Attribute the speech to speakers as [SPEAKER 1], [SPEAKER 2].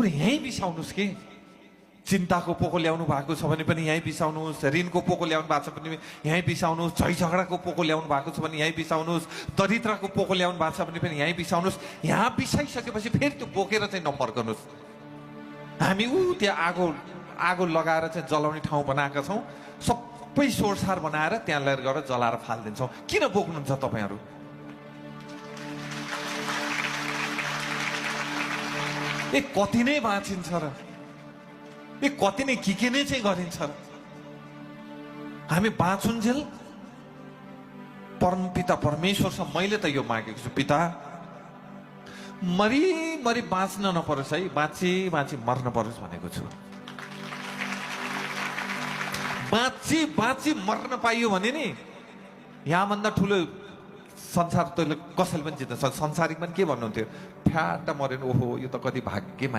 [SPEAKER 1] बरु यहीँ बिसाउनुहोस् कि चिन्ताको पोको ल्याउनु भएको छ भने पनि यहीँ बिसाउनुहोस्, ऋणको पोको ल्याउनु भएको छ भने यहीँ बिसाउनुहोस्, झै झगडाको पोको ल्याउनु भएको छ भने यहीँ बिसाउनुहोस्, दरिद्रको पोको ल्याउनु भएको छ भने पनि यहीँ बिसाउनुहोस्। यहाँ बिसाइसकेपछि फेरि त्यो बोकेर चाहिँ नफर्कनुहोस्। हामी त्यहाँ आगो लगाएर चाहिँ जलाउने ठाउँ बनाएका छौँ, सबै सोरसार बनाएर त्यहाँ लिएर गएर जलाएर फालिदिन्छौँ। किन बोक्नुहुन्छ तपाईँहरू? कति नै बाँचिन्छ र कति नै के नै चाहिँ गरिन्छ र? हामी बाँचुन्जेल परमपिता परमेश्वरसँग मैले त यो मागेको छु, पिता मरी बाँच्न नपरोस् है, बाँची मर्न परोस् भनेको छु। बाँची मर्न पाइयो भने नि यहाँभन्दा ठुलो संसार तैँले कसैले पनि जित्न सक्छ। संसारिक पनि के भन्नुहुन्थ्यो, फ्याट मर्यो, ओहो यो त कति भाग्यमा